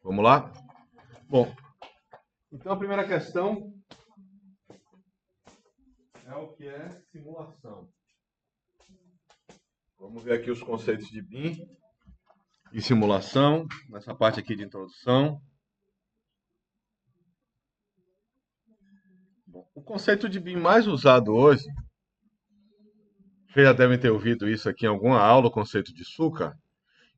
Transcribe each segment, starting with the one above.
Vamos lá? Bom, então a primeira questão é o que é simulação. Vamos ver aqui os conceitos de BIM e simulação, nessa parte aqui de introdução. Bom, o conceito de BIM mais usado hoje, vocês já devem ter ouvido isso aqui em alguma aula, o conceito de SUCA,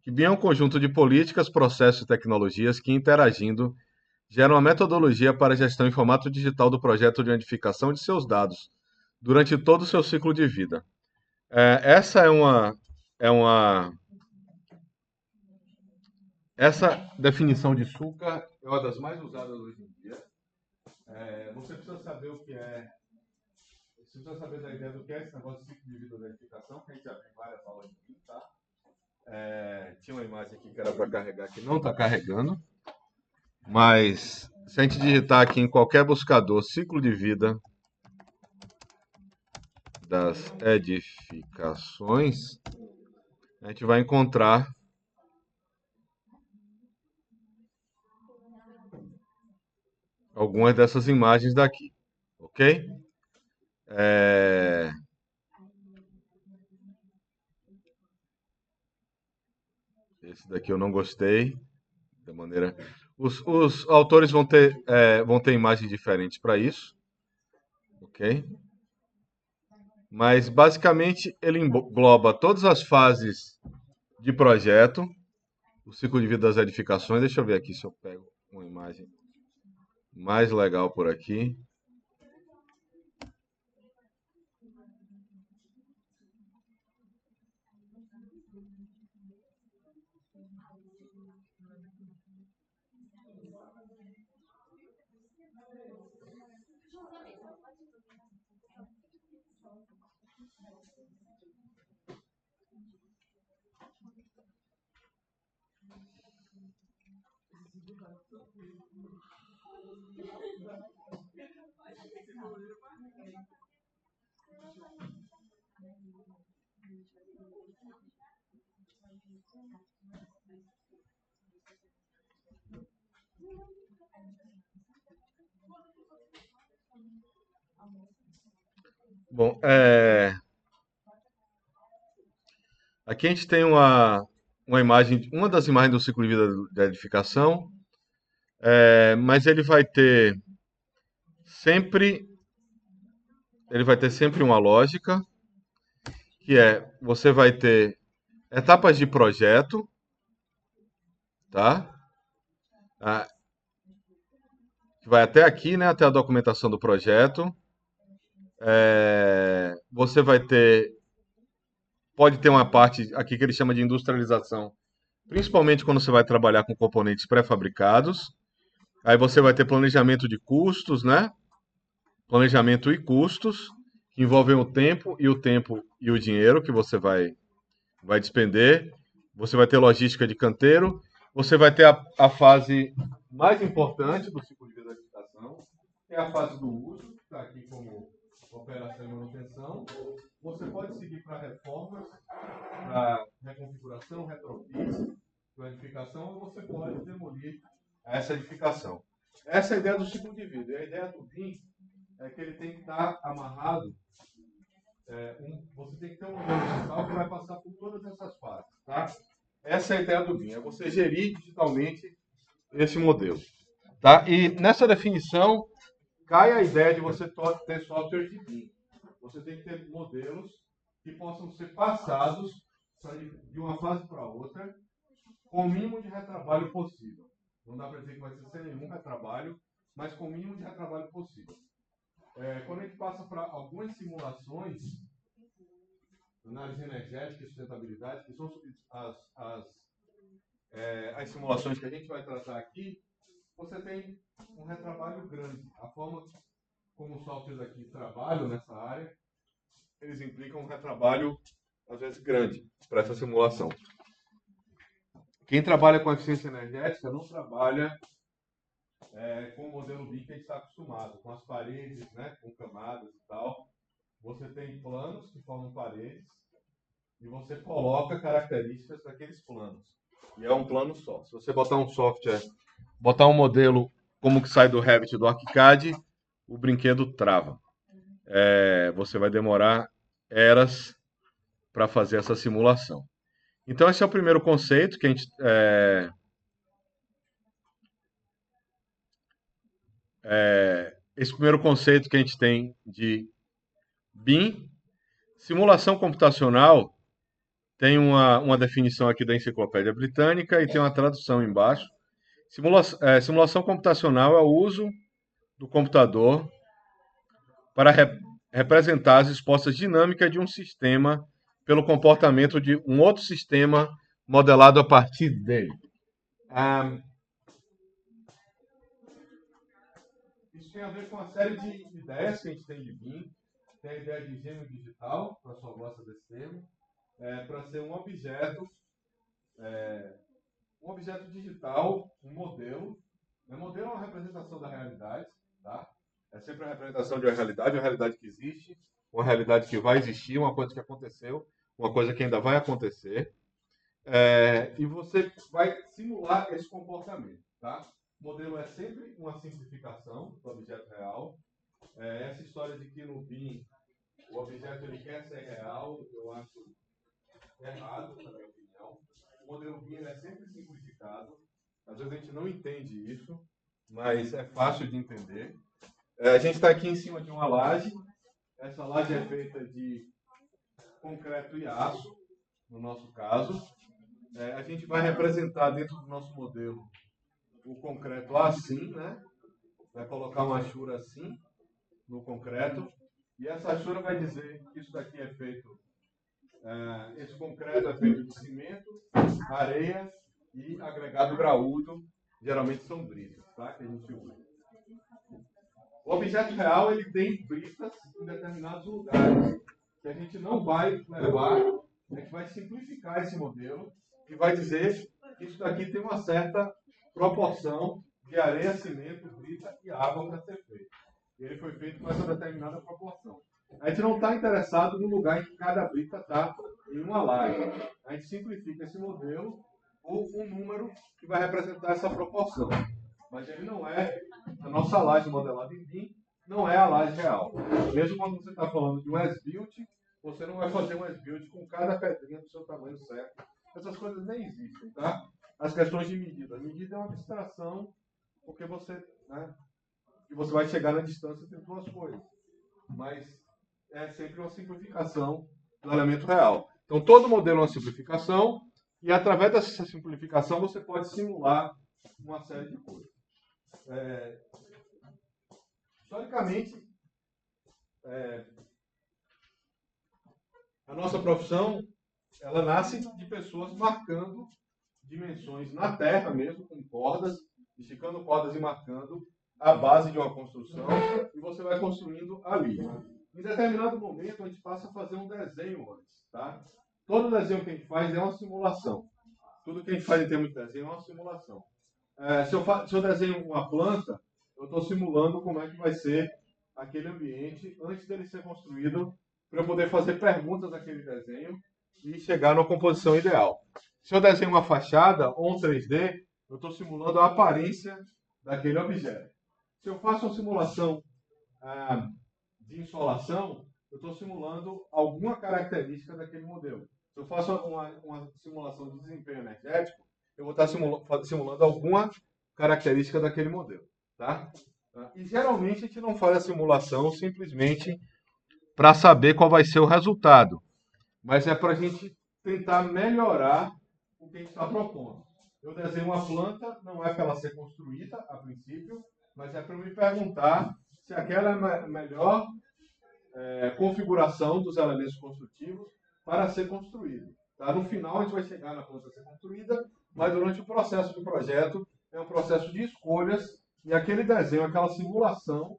que BIM é um conjunto de políticas, processos e tecnologias que, interagindo, geram uma metodologia para a gestão em formato digital do projeto de unificação de seus dados durante todo o seu ciclo de vida. Essa é uma essa definição de SUCA é uma das mais usadas hoje em dia. Você precisa saber o que é, você precisa saber da ideia do que é esse negócio de ciclo de vida da edificação, que a gente já tem várias aulas de BIM, tá? Tinha uma imagem aqui que era para carregar que não está carregando, mas se a gente digitar aqui em qualquer buscador ciclo de vida das edificações, a gente vai encontrar algumas dessas imagens daqui, ok? É, Esse daqui eu não gostei da maneira. Os autores vão ter imagens diferentes para isso, ok? Mas basicamente ele engloba todas as fases de projeto, o ciclo de vida das edificações. Deixa eu ver aqui se eu pego uma imagem mais legal por aqui. Bom, aqui a gente tem uma imagem, uma das imagens do ciclo de vida da edificação, mas sempre, ele vai ter sempre uma lógica, que você vai ter etapas de projeto, tá? Ah, que vai até aqui, né? Até a documentação do projeto. Você pode ter uma parte aqui que ele chama de industrialização, principalmente quando você vai trabalhar com componentes pré-fabricados. Aí você vai ter planejamento de custos, né? Planejamento e custos, que envolvem o tempo e o dinheiro que você vai despender. Você vai ter logística de canteiro. Você vai ter a fase mais importante do ciclo de vida da edificação, que é a fase do uso, que está aqui como operação e manutenção. Você pode seguir para reformas, para reconfiguração, retrofit, planificação, ou você pode demolir essa edificação. Essa é a ideia do ciclo de vida. E a ideia do BIM é que ele tem que estar amarrado. Você tem que ter um modelo digital que vai passar por todas essas fases. Tá? Essa é a ideia do BIM, é você gerir digitalmente esse modelo. Tá? E nessa definição cai a ideia de você ter software de BIM. Você tem que ter modelos que possam ser passados de uma fase para outra com o mínimo de retrabalho possível. Não dá para dizer que vai ser sem nenhum retrabalho, mas com o mínimo de retrabalho possível. Quando a gente passa para algumas simulações, análise energética e sustentabilidade, que são as simulações que a gente vai tratar aqui, você tem um retrabalho grande. A forma como os softwares aqui trabalham nessa área, eles implicam um retrabalho, às vezes, grande para essa simulação. Quem trabalha com eficiência energética não trabalha com o modelo BIM que a gente está acostumado, com as paredes, né, com camadas e tal. Você tem planos que formam paredes e você coloca características daqueles planos. E é um plano só. Se você botar um software, botar um modelo como que sai do Revit do ArchiCAD, o brinquedo trava. Você vai demorar eras para fazer essa simulação. Então, esse é o primeiro conceito que a gente. Esse primeiro conceito que a gente tem de BIM. Simulação computacional tem uma definição aqui da Enciclopédia Britânica e tem uma tradução embaixo. Simulação computacional é o uso do computador para representar as respostas dinâmicas de um sistema pelo comportamento de um outro sistema modelado a partir dele. Isso tem a ver com uma série de ideias que a gente tem de BIM. Tem a ideia de gênero digital, para só gosta desse termo, para ser um objeto digital, um modelo. O modelo é uma representação da realidade, tá? É sempre a representação de uma realidade que existe, uma realidade que vai existir, uma coisa que aconteceu, uma coisa que ainda vai acontecer. E você vai simular esse comportamento, tá? O modelo é sempre uma simplificação do objeto real. Essa história de que no BIM o objeto ele quer ser real, eu acho errado, na minha opinião. O modelo BIM é sempre simplificado. Às vezes a gente não entende isso, mas é fácil de entender. A gente está aqui em cima de uma laje. Essa laje é feita de concreto e aço, no nosso caso. A gente vai representar dentro do nosso modelo o concreto assim, né? Vai colocar uma achura assim no concreto. E essa achura vai dizer que isso daqui é feito, esse concreto é feito de cimento, areia e agregado graúdo, geralmente são britas, tá? Que a gente usa. O objeto real ele tem britas em determinados lugares que a gente não vai levar, a gente vai simplificar esse modelo e vai dizer que isso daqui tem uma certa proporção de areia, cimento, brita e água para ser feito. Ele foi feito com essa determinada proporção. A gente não está interessado no lugar em que cada brita está em uma laje. A gente simplifica esse modelo por um número que vai representar essa proporção. Mas ele não é, a nossa laje modelada em BIM, não é a laje real. Mesmo quando você está falando de um as-built, você não vai fazer um as-built com cada pedrinha do seu tamanho certo. Essas coisas nem existem, tá? As questões de medida. A medida é uma abstração, porque você, né, que você vai chegar na distância entre duas coisas. Mas é sempre uma simplificação do elemento real. Então, todo modelo é uma simplificação, e através dessa simplificação você pode simular uma série de coisas. Historicamente, a nossa profissão ela nasce de pessoas marcando dimensões na terra mesmo, com cordas, esticando cordas e marcando a base de uma construção, e você vai construindo ali. Em determinado momento, a gente passa a fazer um desenho antes. Tá? Todo desenho que a gente faz é uma simulação. Tudo que a gente faz em termos de desenho é uma simulação. Se eu desenho uma planta, eu estou simulando como é que vai ser aquele ambiente antes dele ser construído, para eu poder fazer perguntas daquele desenho e chegar na composição ideal. Se eu desenho uma fachada ou um 3D, eu estou simulando a aparência daquele objeto. Se eu faço uma simulação de insolação, eu estou simulando alguma característica daquele modelo. Se eu faço uma simulação de desempenho energético, eu vou estar simulando alguma característica daquele modelo. Tá? E geralmente a gente não faz a simulação simplesmente para saber qual vai ser o resultado, mas é para a gente tentar melhorar o que a gente está propondo. Eu desenho uma planta, não é para ela ser construída a princípio, mas é para eu me perguntar se aquela é a melhor configuração dos elementos construtivos para ser construído. Tá? No final a gente vai chegar na planta a ser construída, mas durante o processo do projeto é um processo de escolhas, e aquele desenho, aquela simulação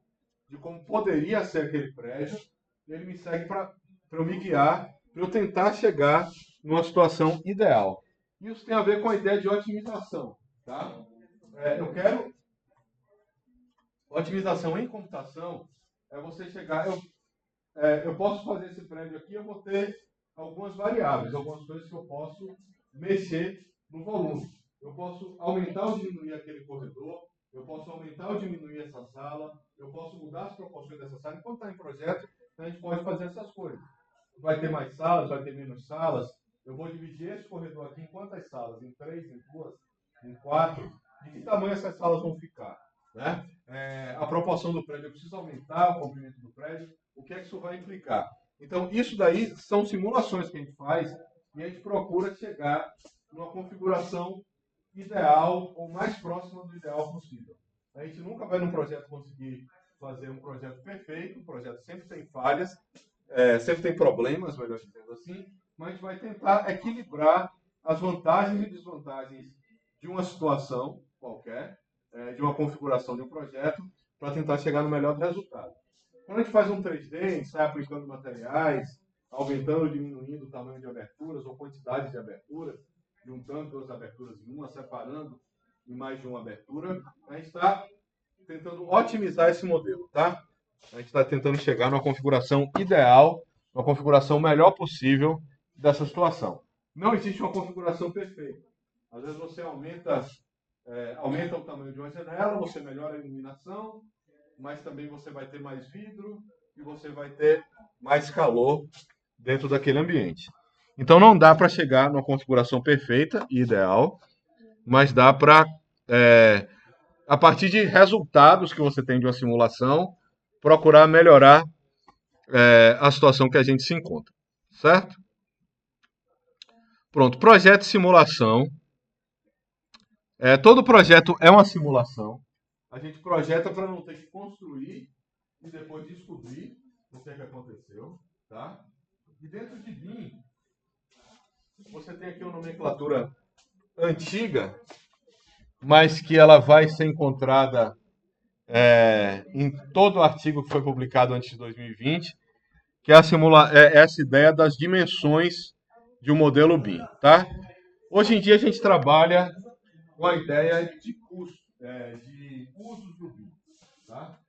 de como poderia ser aquele prédio, ele me segue para eu me guiar, para eu tentar chegar numa situação ideal. Isso tem a ver com a ideia de otimização. Tá? Eu quero... Otimização em computação é você chegar... Eu posso fazer esse prédio aqui, eu vou ter algumas variáveis, algumas coisas que eu posso mexer no volume. Eu posso aumentar ou diminuir aquele corredor, eu posso aumentar ou diminuir essa sala, eu posso mudar as proporções dessa sala. Enquanto está em projeto, a gente pode fazer essas coisas. Vai ter mais salas, vai ter menos salas. Eu vou dividir esse corredor aqui em quantas salas? Em 3, em 2, em 4. De que tamanho essas salas vão ficar? Né? A proporção do prédio, eu preciso aumentar o comprimento do prédio. O que é que isso vai implicar? Então, isso daí são simulações que a gente faz e a gente procura chegar numa configuração ideal ou mais próxima do ideal possível. A gente nunca vai num projeto conseguir fazer um projeto perfeito, o projeto sempre tem falhas, sempre tem problemas, melhor dizendo assim, mas a gente vai tentar equilibrar as vantagens e desvantagens de uma situação qualquer, de uma configuração de um projeto, para tentar chegar no melhor resultado. Quando a gente faz um 3D, a gente sai aplicando materiais, aumentando ou diminuindo o tamanho de aberturas ou quantidade de aberturas, juntando duas aberturas em uma, separando em mais de uma abertura, a gente está tentando otimizar esse modelo, tá? A gente está tentando chegar numa configuração ideal, uma configuração melhor possível dessa situação. Não existe uma configuração perfeita. Às vezes você aumenta o tamanho de uma janela, você melhora a iluminação, mas também você vai ter mais vidro e você vai ter mais calor dentro daquele ambiente. Então não dá para chegar numa configuração perfeita e ideal, mas dá para, a partir de resultados que você tem de uma simulação, procurar melhorar a situação que a gente se encontra. Certo? Pronto, projeto de simulação. Todo projeto é uma simulação. A gente projeta para não ter que construir e depois descobrir o que é que aconteceu. Tá? E dentro de BIM, você tem aqui uma nomenclatura antiga, mas que ela vai ser encontrada em todo o artigo que foi publicado antes de 2020, que é essa ideia das dimensões de um modelo BIM. Tá? Hoje em dia a gente trabalha com a ideia de custo, de usos do BIM. Tá?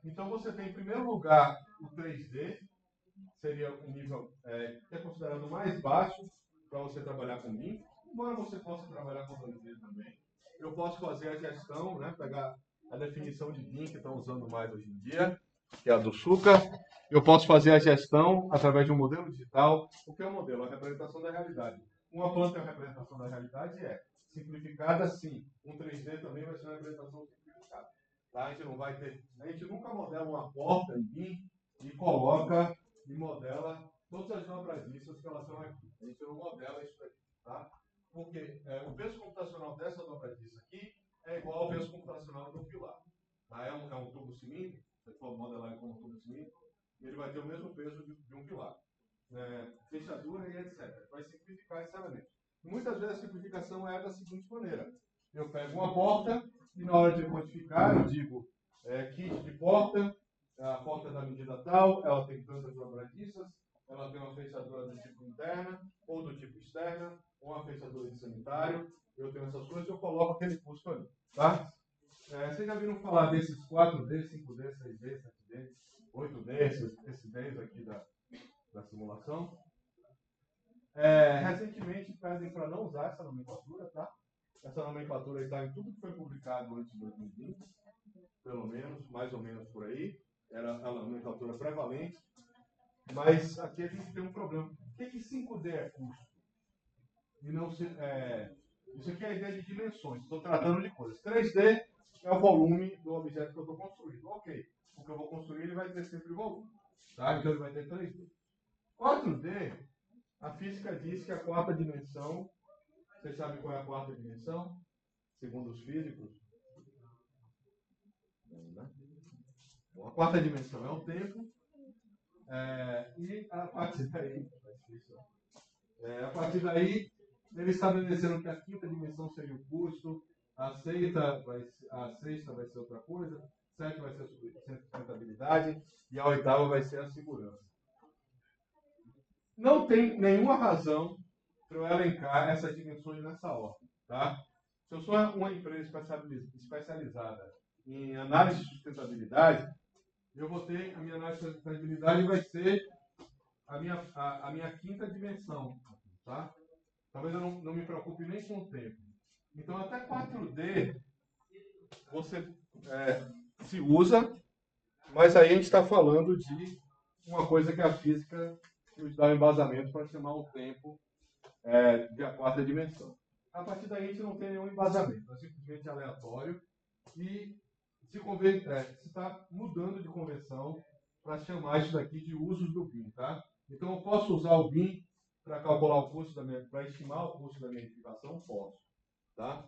Então você tem em primeiro lugar o 3D, seria um nível que é considerado mais baixo para você trabalhar com BIM, embora você possa trabalhar com 2D também. Eu posso fazer a gestão, né, pegar a definição de BIM que estão usando mais hoje em dia, que é a do Suca. Eu posso fazer a gestão através de um modelo digital. O que é um modelo? A representação da realidade. Uma planta é uma representação da realidade, simplificada, sim. Um 3D também vai ser uma representação simplificada. Tá? A gente nunca modela uma porta em BIM e coloca e modela todas as dobradiças que elas estão aqui. A gente não modela isso aqui, tá? Porque o peso computacional dessa dobradiça aqui é igual ao peso computacional do pilar. Tá? É um tubo cilíndrico, se você for modelar ele como um tubo cilíndrico, ele vai ter o mesmo peso de um pilar. Fechadura e etc. Vai simplificar esse elemento. E muitas vezes a simplificação é da seguinte maneira. Eu pego uma porta e na hora de modificar eu digo kit de porta, a porta da medida tal, ela tem tantas dobradiças, ela tem uma fechadura do tipo interna ou do tipo externa, ou uma fechadura de sanitário. Eu tenho essas coisas e eu coloco aquele custo ali. Tá? Vocês já viram falar desses 4D, 5D, 6D, 7D, 8D, esse 10 aqui da simulação? Recentemente pedem para não usar essa nomenclatura, tá? Essa nomenclatura está em tudo que foi publicado antes de 2020, pelo menos, mais ou menos por aí. Era a nomenclatura prevalente. Mas aqui a gente tem um problema. O que 5D é custo? E não se, isso aqui é a ideia de dimensões. Estou tratando de coisas. 3D é o volume do objeto que eu estou construindo. Ok. O que eu vou construir ele vai ter sempre volume. Tá? Então ele vai ter 3D. 4D, a física diz que a quarta dimensão. Vocês sabem qual é a quarta dimensão? Segundo os físicos? Bom, a quarta dimensão é o tempo. E a partir daí, eles estabeleceram que a quinta dimensão seria o custo, a sexta vai ser outra coisa, a sétima vai ser a sustentabilidade e a oitava vai ser a segurança. Não tem nenhuma razão para eu elencar essas dimensões nessa ordem. Tá? Se eu sou uma empresa especializada em análise de sustentabilidade, eu vou ter a minha análise de sustentabilidade vai ser a minha quinta dimensão. Tá? Talvez eu não me preocupe nem com o tempo. Então, até 4D você se usa, mas aí a gente está falando de uma coisa que a física nos dá um embasamento para chamar o tempo de a quarta dimensão. A partir daí a gente não tem nenhum embasamento, é simplesmente aleatório e se está mudando de convenção para chamar isso daqui de usos do BIM, tá? Então eu posso usar o BIM para calcular o custo para estimar o custo da minha edificação? Posso, tá?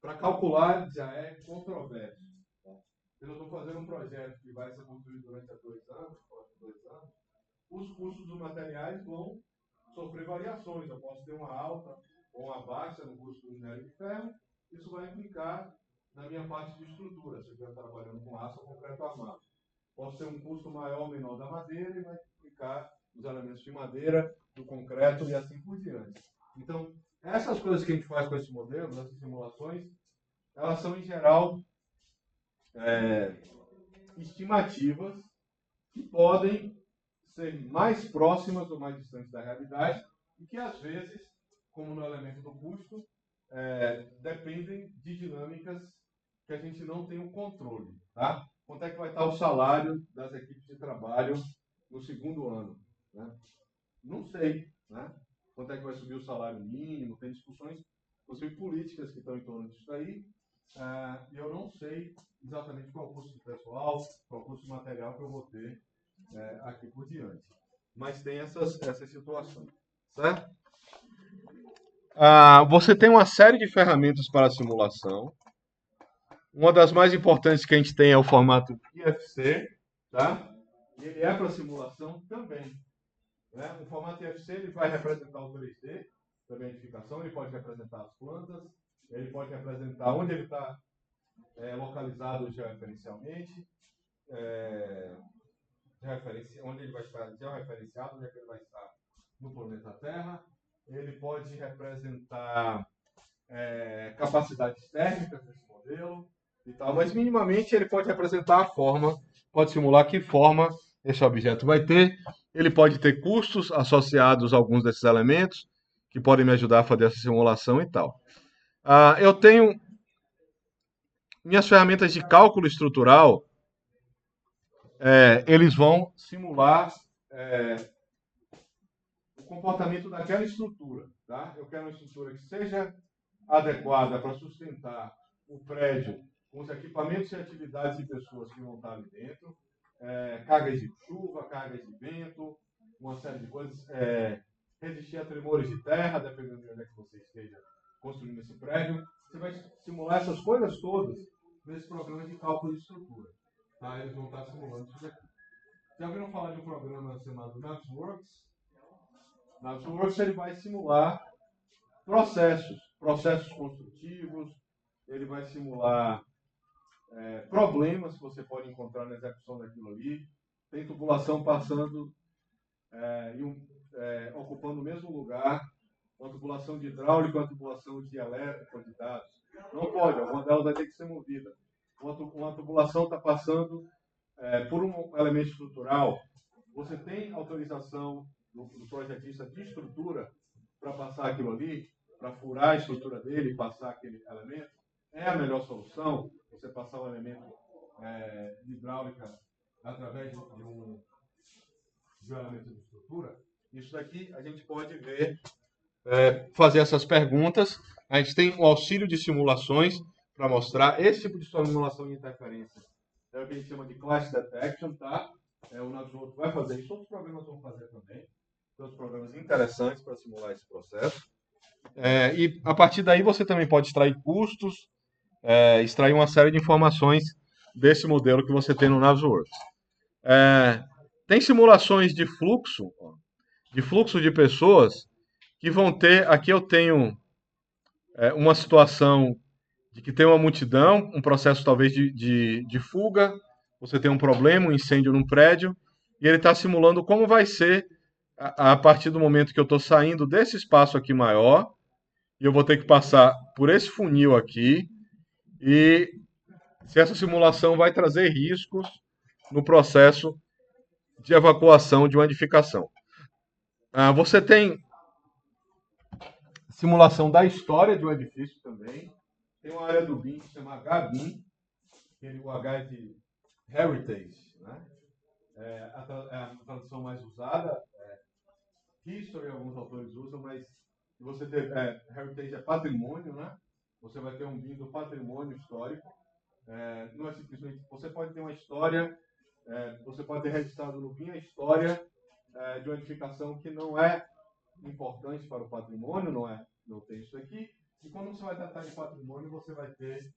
Para calcular já é controverso. Tá? Se eu estou fazendo um projeto que vai ser construído durante 2 anos, os custos dos materiais vão sofrer variações. Eu posso ter uma alta ou uma baixa no custo do minério de ferro. Isso vai implicar na minha parte de estrutura, se eu estiver trabalhando com aço ou concreto armado. Posso ter um custo maior ou menor da madeira e vai implicar nos elementos de madeira, do concreto e assim por diante. Então, essas coisas que a gente faz com esse modelo, essas simulações, elas são, em geral, estimativas que podem ser mais próximas ou mais distantes da realidade e que, às vezes, como no elemento do custo, dependem de dinâmicas que a gente não tem o controle. Tá? Quanto é que vai estar o salário das equipes de trabalho no segundo ano? Né? Não sei. Né? Quanto é que vai subir o salário mínimo? Tem discussões, inclusive políticas, que estão em torno disso aí. E eu não sei exatamente qual é o custo de pessoal, qual é o custo de material que eu vou ter aqui por diante. Mas tem essas situações. Certo? Você tem uma série de ferramentas para simulação. Uma das mais importantes que a gente tem é o formato IFC, tá? E ele é para simulação também. Né? O formato IFC ele vai representar o 3D da minha edificação, ele pode representar as plantas, ele pode representar onde ele está localizado georreferencialmente, onde ele vai estar georreferenciado, onde é que ele vai estar no planeta Terra. Ele pode representar capacidades térmicas desse modelo e tal, mas minimamente ele pode representar a forma, pode simular que forma esse objeto vai ter. Ele pode ter custos associados a alguns desses elementos que podem me ajudar a fazer essa simulação e tal. Eu tenho minhas ferramentas de cálculo estrutural, eles vão simular o comportamento daquela estrutura. Tá? Eu quero uma estrutura que seja adequada para sustentar o prédio com os equipamentos e atividades e pessoas que vão estar ali dentro, cargas de chuva, cargas de vento, uma série de coisas, resistir a tremores de terra, dependendo de onde é que você esteja construindo esse prédio. Você vai simular essas coisas todas nesse programa de cálculo de estrutura. Tá? Eles vão estar simulando isso aqui. Já ouviram falar de um programa chamado Navisworks? Navisworks ele vai simular processos construtivos, ele vai simular problemas que você pode encontrar na execução daquilo ali. Tem tubulação passando ocupando o mesmo lugar, uma tubulação de hidráulica, uma tubulação de elétrica, de dados. Não pode, alguma delas vai ter que ser movida. Uma tubulação está passando por um elemento estrutural. Você tem autorização do projetista de estrutura para passar aquilo ali, para furar a estrutura dele e passar aquele elemento? É a melhor solução você passar um elemento de hidráulica através de um elemento de estrutura? Isso daqui a gente pode ver, fazer essas perguntas. A gente tem o auxílio de simulações para mostrar esse tipo de simulação de interferência. É o que a gente chama de clash detection, tá? O Navisworks vai fazer isso, outros programas vão fazer também. Tem outros programas interessantes para simular esse processo. E a partir daí você também pode extrair custos, extrair uma série de informações desse modelo que você tem no Navisworks. Tem simulações de fluxo de pessoas que vão ter. Aqui eu tenho uma situação de que tem uma multidão, um processo talvez de fuga, você tem um problema, um incêndio num prédio, e ele está simulando como vai ser a partir do momento que eu estou saindo desse espaço aqui maior, e eu vou ter que passar por esse funil aqui, e se essa simulação vai trazer riscos no processo de evacuação de uma edificação. Você tem simulação da história de um edifício também. Tem uma área do BIM que se chama HBIM, que o H é de Heritage, né? A tradução mais usada, History, alguns autores usam, mas você tem, Heritage é patrimônio, né? Você vai ter um BIM do patrimônio histórico. Não é simplesmente, você pode ter uma história, você pode ter registrado no BIM a história de uma edificação que não é importante para o patrimônio, não tem isso aqui. E quando você vai tratar de patrimônio, você vai ter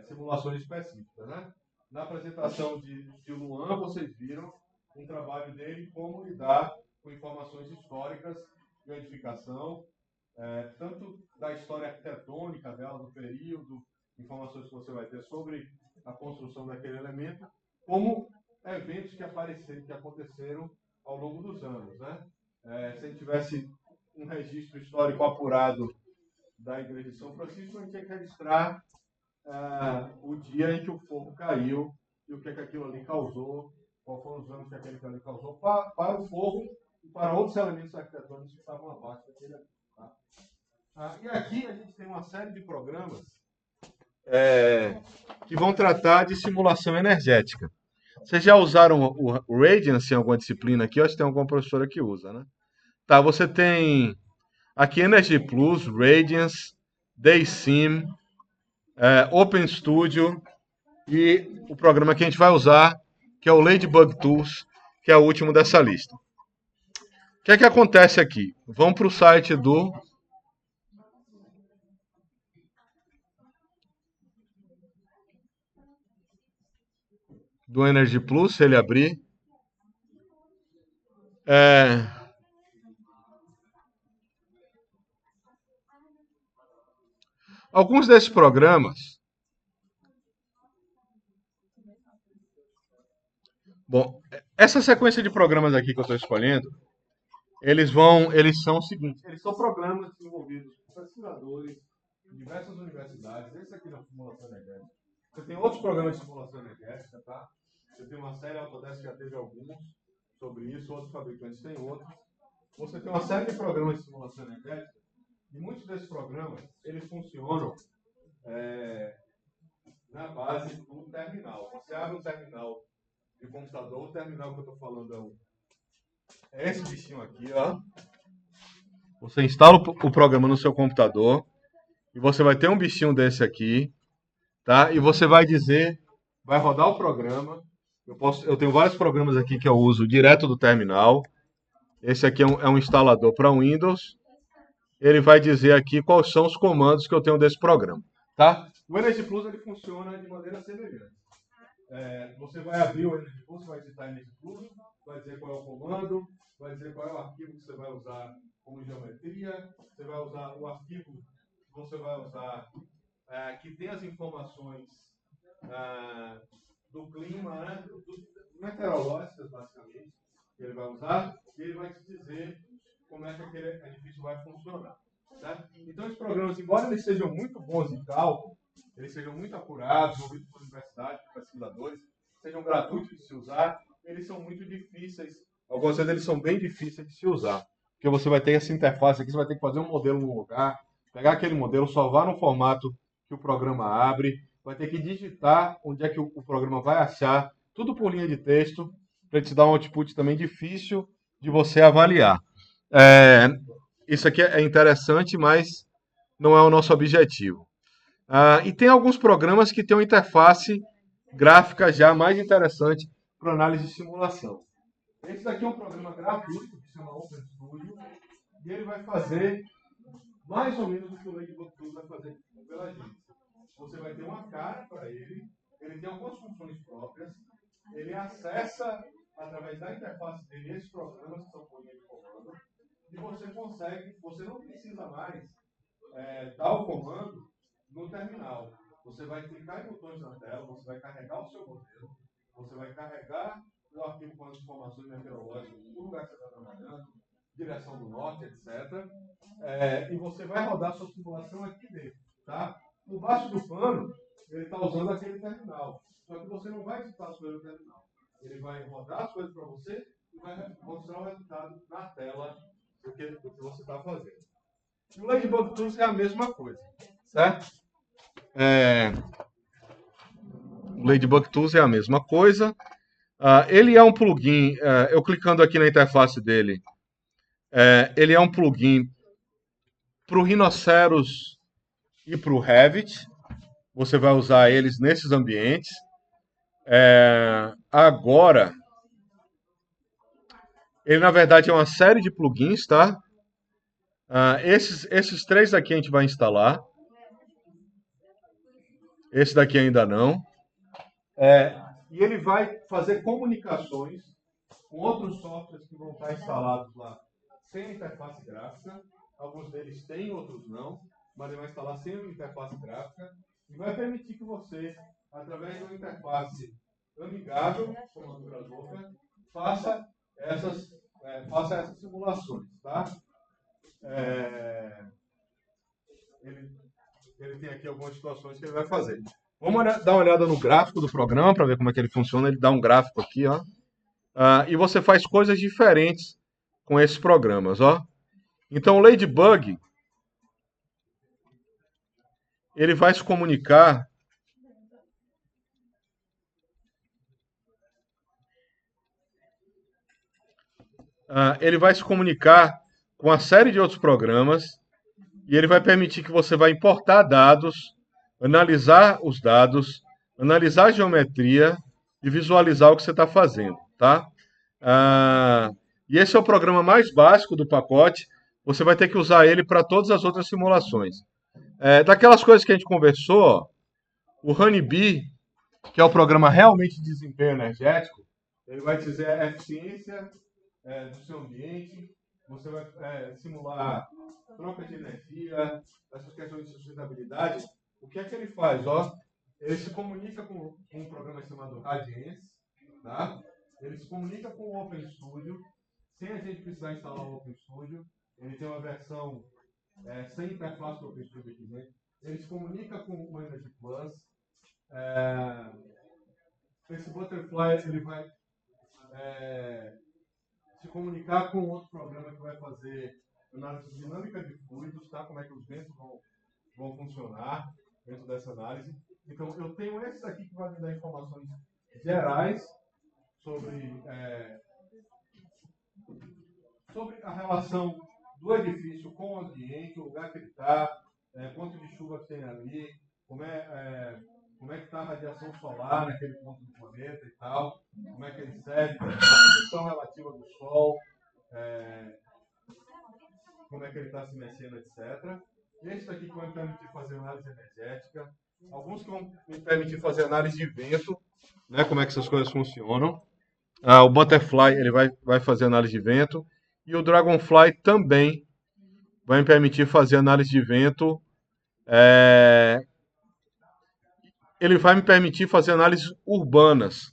simulações específicas, né? Na apresentação de Luan, vocês viram um trabalho dele como lidar com informações históricas de uma edificação, tanto da história arquitetônica dela, do período, informações que você vai ter sobre a construção daquele elemento, como eventos que aconteceram ao longo dos anos, né? Se a gente tivesse um registro histórico apurado da Igreja de São Francisco, a gente tinha que registrar o dia em que o fogo caiu e o que aquilo ali causou, qual foram os danos que aquele ali causou para o fogo e para outros elementos arquitetônicos que estavam abaixo daquele ali. Tá? E aqui a gente tem uma série de programas que vão tratar de simulação energética. Vocês já usaram o Radiance em alguma disciplina aqui? Eu acho que tem alguma professora que usa, né? Tá, você tem aqui Energy Plus, Radiance, DaySim, Open Studio e o programa que a gente vai usar, que é o Ladybug Tools, que é o último dessa lista. O que é que acontece aqui? Vamos para o site do Energy Plus, se ele abrir. Alguns desses programas. Bom, essa sequência de programas aqui que eu estou escolhendo, eles são o seguinte, eles são programas desenvolvidos por pesquisadores de diversas universidades. Esse aqui da simulação energética. Você tem outros programas de simulação energética, tá? Você tem uma série, a Autodesk já teve alguns sobre isso, outros fabricantes têm outros. Você tem uma série de programas de simulação energética e muitos desses programas, eles funcionam na base do terminal. Você abre um terminal de computador, o terminal que eu estou falando é esse bichinho aqui, ó. Você instala o programa no seu computador e você vai ter um bichinho desse aqui, tá? E você vai dizer, vai rodar o programa. Eu tenho vários programas aqui que eu uso direto do terminal. Esse aqui é um instalador para Windows. Ele vai dizer aqui quais são os comandos que eu tenho desse programa, tá? O Energy Plus ele funciona de maneira semelhante. Você vai abrir o Energy Plus, vai digitar Energy Plus, vai dizer qual é o comando, vai dizer qual é o arquivo que você vai usar como geometria, você vai usar o arquivo que você vai usar que tem as informações do clima, né, meteorológicas, basicamente, que ele vai usar, e ele vai te dizer como é que aquele edifício vai funcionar. Certo? Então, os programas, embora eles sejam muito bons em cálculo, eles sejam muito apurados, ouvidos por universidades, por pesquisadores, sejam gratuitos de se usar, eles são muito difíceis. Algumas vezes eles são bem difíceis de se usar. Porque você vai ter essa interface aqui, você vai ter que fazer um modelo no lugar, pegar aquele modelo, salvar no formato que o programa abre, vai ter que digitar onde é que o programa vai achar, tudo por linha de texto, para te dar um output também difícil de você avaliar. Isso aqui é interessante, mas não é o nosso objetivo. E tem alguns programas que têm uma interface gráfica já mais interessante para análise de simulação. Esse daqui é um programa gratuito que se chama Open Studio e ele vai fazer mais ou menos o que o Ladybug Tools vai fazer pela gente. Você vai ter uma cara para ele tem algumas funções próprias, ele acessa através da interface dele esses programas que são por linha de comando e você não precisa mais dar o comando no terminal. Você vai clicar em botões na tela, você vai carregar o seu modelo, você vai carregar o arquivo com as informações meteorológicas do lugar que você está trabalhando, direção do norte, etc. E você vai rodar a sua simulação aqui dentro. Tá? Por baixo do pano, ele está usando aquele terminal. Só que você não vai digitar as coisas no terminal. Ele vai rodar as coisas para você e vai mostrar o resultado na tela do que você está fazendo. E o Ladybug Tools é a mesma coisa, certo? O Ladybug Tools é a mesma coisa. Ele é um plugin, eu clicando aqui na interface dele, ele é um plugin para o Rhinoceros e para o Revit. Você vai usar eles nesses ambientes. Agora, ele na verdade é uma série de plugins, tá? Esses três aqui a gente vai instalar. Esse daqui ainda não. E ele vai fazer comunicações com outros softwares que vão estar instalados lá sem interface gráfica. Alguns deles têm, outros não. Mas ele vai instalar sem interface gráfica. E vai permitir que você, através de uma interface amigável, como a Duradoka, faça essas simulações, tá? Ele tem aqui algumas situações que ele vai fazer. Vamos dar uma olhada no gráfico do programa para ver como é que ele funciona. Ele dá um gráfico aqui, ó. E você faz coisas diferentes com esses programas, ó. Então o Ladybug, ele vai se comunicar com uma série de outros programas e ele vai permitir que você vai importar dados, analisar os dados, analisar a geometria e visualizar o que você está fazendo, tá? E esse é o programa mais básico do pacote. Você vai ter que usar ele para todas as outras simulações. Daquelas coisas que a gente conversou, ó, o Honeybee, que é o programa realmente de desempenho energético, ele vai te dizer a eficiência do seu ambiente, você vai simular troca de energia, essas questões de sustentabilidade. O que é que ele faz? Ó, ele se comunica com um programa chamado Radiance, tá? Ele se comunica com o OpenStudio, sem a gente precisar instalar o OpenStudio. Ele tem uma versão sem interface do OpenStudio aqui dentro. Ele se comunica com o Energy Plus. Esse Butterfly ele vai se comunicar com outro programa que vai fazer análise dinâmica de fluidos, tá? Como é que os ventos vão funcionar dentro dessa análise. Então, eu tenho esse aqui que vai me dar informações gerais sobre a relação do edifício com o ambiente, o lugar que ele está, quanto de chuva que tem ali, como é que está a radiação solar naquele ponto do planeta e tal, como é que ele serve, a posição relativa do Sol, como é que ele está se mexendo, etc. Esse daqui que vai me permitir fazer análise energética, alguns que vão me permitir fazer análise de vento, né, como é que essas coisas funcionam. O Butterfly ele vai fazer análise de vento, e o Dragonfly também vai me permitir fazer análise de vento. Ele vai me permitir fazer análises urbanas,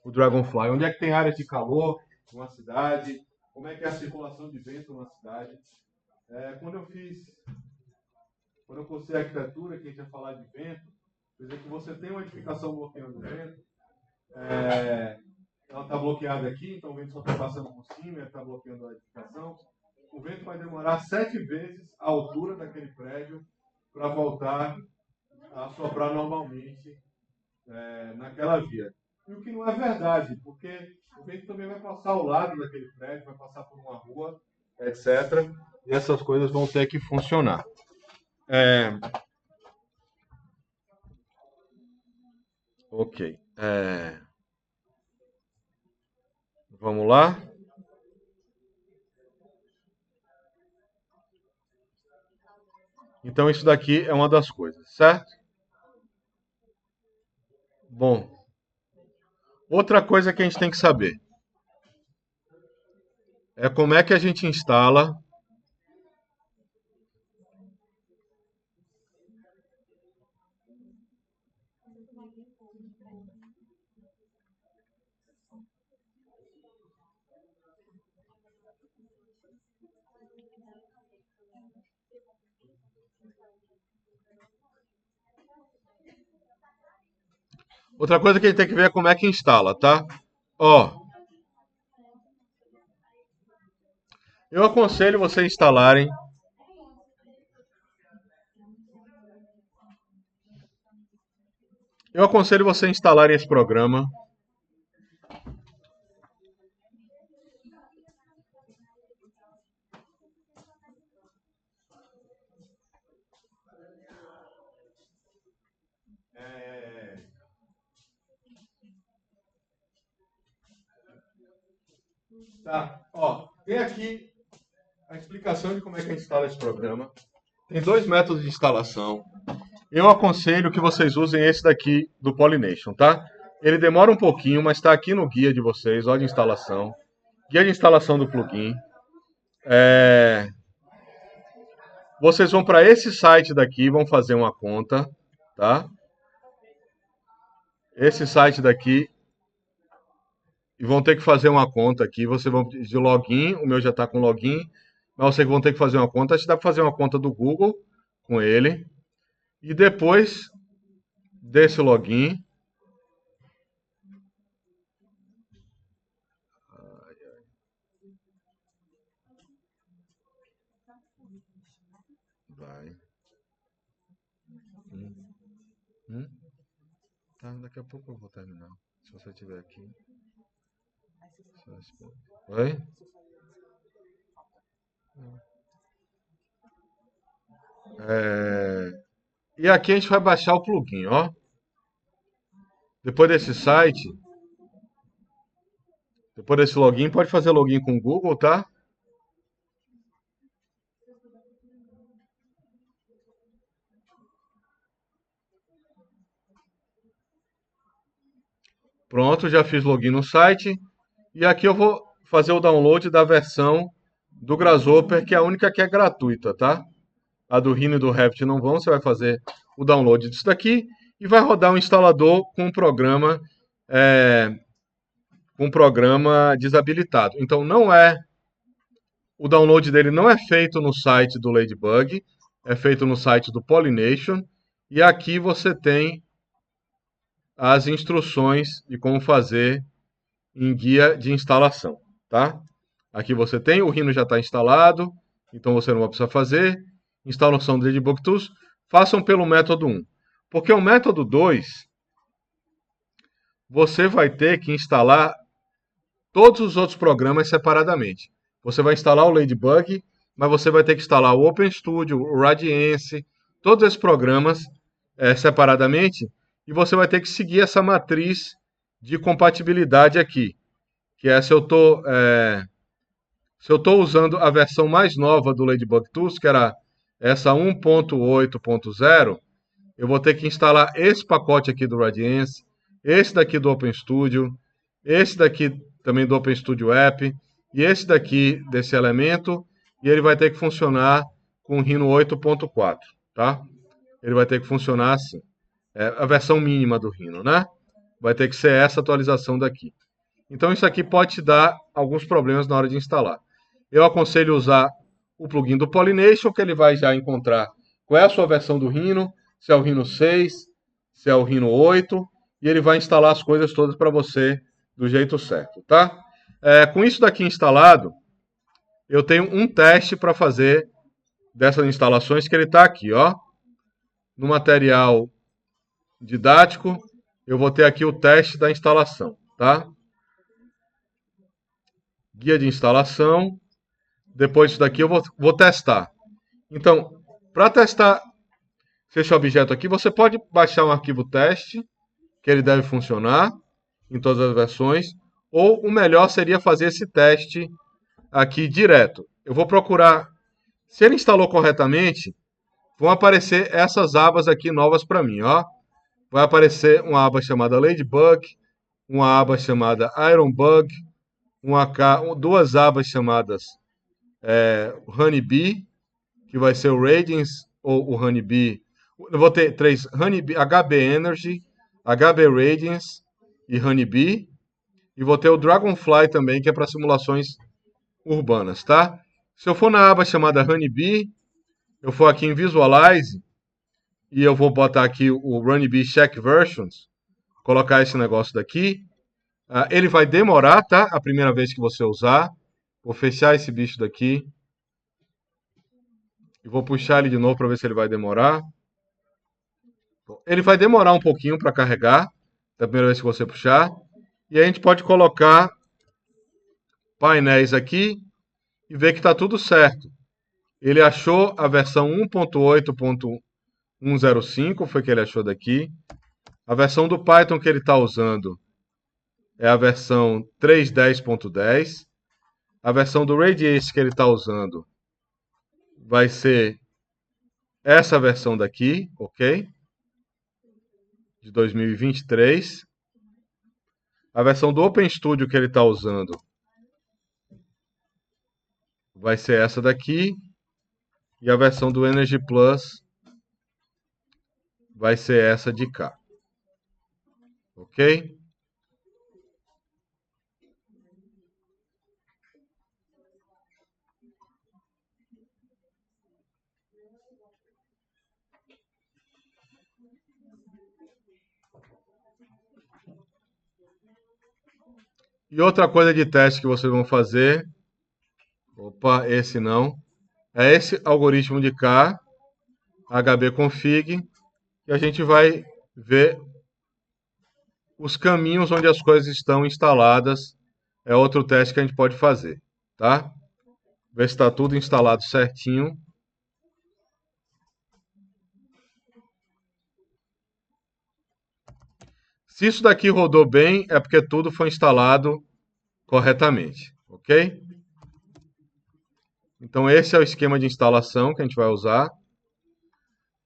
o Dragonfly. Onde é que tem áreas de calor numa cidade, como é que é a circulação de vento numa cidade. Quando eu cursei arquitetura, que a gente ia falar de vento, quer dizer que você tem uma edificação bloqueando o vento, ela está bloqueada aqui, então o vento só está passando por cima, está bloqueando a edificação. O vento vai demorar 7 vezes a altura daquele prédio para voltar a soprar normalmente naquela via. E o que não é verdade, porque o vento também vai passar ao lado daquele prédio, vai passar por uma rua, etc. E essas coisas vão ter que funcionar. Ok. Vamos lá. Então, isso daqui é uma das coisas, certo? Bom, outra coisa que a gente tem que saber é como é que a gente instala Outra coisa que a gente tem que ver é como é que instala, tá? Ó, eu aconselho vocês instalarem Eu aconselho você a instalar esse programa. Tá, ó, tem aqui a explicação de como é que instala esse programa. Tem dois métodos de instalação. Eu aconselho que vocês usem esse daqui do Pollination, tá? Ele demora um pouquinho, mas está aqui no guia de vocês, ó, de instalação. Guia de instalação do plugin. Vocês vão para esse site daqui, vão fazer uma conta, tá? Esse site daqui, e vão ter que fazer uma conta aqui. Vocês vão de login, o meu já está com login, mas vocês vão ter que fazer uma conta. Acho que dá para fazer uma conta do Google com ele. E depois desse login, vai. Hum? Tá, daqui a pouco eu vou terminar. Se você estiver aqui. Oi? E aqui a gente vai baixar o plugin, ó. Depois desse site, depois desse login, pode fazer login com o Google, tá? Pronto, já fiz login no site. E aqui eu vou fazer o download da versão do Grasshopper, que é a única que é gratuita, tá? A do Rhino e do Revit não vão, você vai fazer o download disso daqui e vai rodar um instalador com um programa desabilitado. Então o download dele não é feito no site do Ladybug, é feito no site do Pollination, e aqui você tem as instruções de como fazer em guia de instalação, tá? Aqui você tem, o Rhino já está instalado, então você não vai precisar fazer. Instalação do Ladybug Tools, façam pelo método 1. Porque o método 2, você vai ter que instalar todos os outros programas separadamente. Você vai instalar o Ladybug, mas você vai ter que instalar o OpenStudio, o Radiance, todos esses programas separadamente, e você vai ter que seguir essa matriz de compatibilidade aqui, que é se eu estou usando a versão mais nova do Ladybug Tools, que era essa 1.8.0, eu vou ter que instalar esse pacote aqui do Radiance, esse daqui do OpenStudio, esse daqui também do OpenStudio App, e esse daqui desse elemento, e ele vai ter que funcionar com o Rhino 8.4, tá? Ele vai ter que funcionar assim. É a versão mínima do Rhino, né? Vai ter que ser essa atualização daqui. Então isso aqui pode te dar alguns problemas na hora de instalar. Eu aconselho usar o plugin do Pollination, que ele vai já encontrar qual é a sua versão do Rhino, se é o Rhino 6, se é o Rhino 8, e ele vai instalar as coisas todas para você do jeito certo, tá? Com isso daqui instalado, eu tenho um teste para fazer dessas instalações, que ele está aqui, ó. No material didático, eu vou ter aqui o teste da instalação, tá? Guia de instalação. Depois disso daqui eu vou testar. Então, para testar esse objeto aqui, você pode baixar um arquivo teste, que ele deve funcionar em todas as versões, ou o melhor seria fazer esse teste aqui direto. Eu vou procurar, se ele instalou corretamente, vão aparecer essas abas aqui novas para mim, ó. Vai aparecer uma aba chamada Ladybug, uma aba chamada Ironbug, duas abas chamadas Honeybee, que vai ser o Radiance ou o Honeybee. Eu vou ter três: Honeybee, HB Energy, HB Radiance e Honeybee. E vou ter o Dragonfly também, que é para simulações urbanas, tá? Se eu for na aba chamada Honeybee, eu for aqui em Visualize, e eu vou botar aqui o Honeybee Check Versions, colocar esse negócio daqui, ele vai demorar, tá? A primeira vez que você usar. Vou fechar esse bicho daqui. E vou puxar ele de novo para ver se ele vai demorar. Ele vai demorar um pouquinho para carregar, da primeira vez que você puxar. E aí a gente pode colocar painéis aqui e ver que está tudo certo. Ele achou a versão 1.8.105, foi que ele achou daqui. A versão do Python que ele está usando é a versão 3.10.10. A versão do Radiace que ele está usando vai ser essa versão daqui, ok? De 2023. A versão do OpenStudio que ele está usando vai ser essa daqui. E a versão do Energy Plus vai ser essa de cá. Ok? E outra coisa de teste que vocês vão fazer, opa, esse não, é esse algoritmo de cá, hbconfig, e a gente vai ver os caminhos onde as coisas estão instaladas. É outro teste que a gente pode fazer, tá? Ver se está tudo instalado certinho. Se isso daqui rodou bem, é porque tudo foi instalado corretamente, ok? Então esse é o esquema de instalação que a gente vai usar.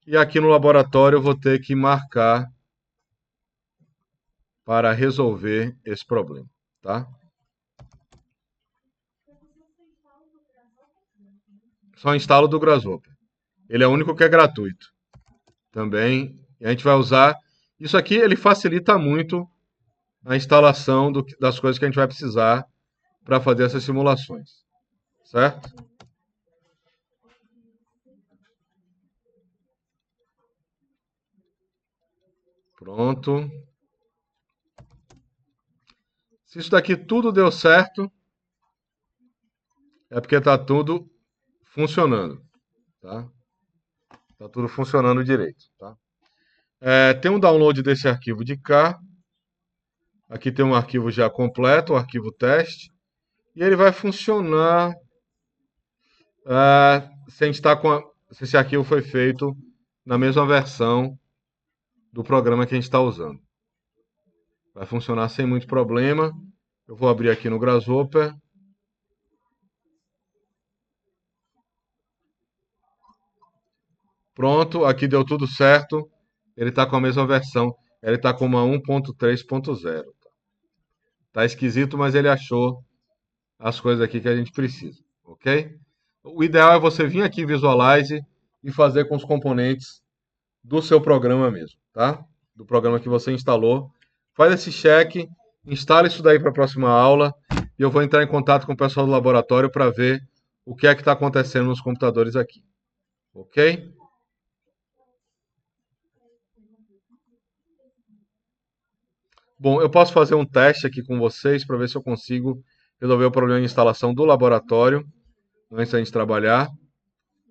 E aqui no laboratório eu vou ter que marcar para resolver esse problema, tá? Só instalo do Grasshopper. Ele é o único que é gratuito. Também a gente vai usar. Isso aqui ele facilita muito a instalação das coisas que a gente vai precisar para fazer essas simulações, certo? Pronto. Se isso daqui tudo deu certo, é porque está tudo funcionando, tá? Está tudo funcionando direito, tá? Tem um download desse arquivo de cá. Aqui tem um arquivo já completo, o arquivo teste. E ele vai funcionar se a gente tá se esse arquivo foi feito na mesma versão do programa que a gente está usando. Vai funcionar sem muito problema. Eu vou abrir aqui no Grasshopper. Pronto, aqui deu tudo certo. Ele está com a mesma versão. Ele está com uma 1.3.0. Tá esquisito, mas ele achou as coisas aqui que a gente precisa, ok? O ideal é você vir aqui em Visualize e fazer com os componentes do seu programa mesmo, tá? Do programa que você instalou. Faz esse check, instala isso daí para a próxima aula e eu vou entrar em contato com o pessoal do laboratório para ver o que é que está acontecendo nos computadores aqui, ok? Bom, eu posso fazer um teste aqui com vocês para ver se eu consigo resolver o problema de instalação do laboratório antes da gente trabalhar,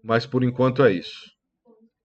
mas por enquanto é isso.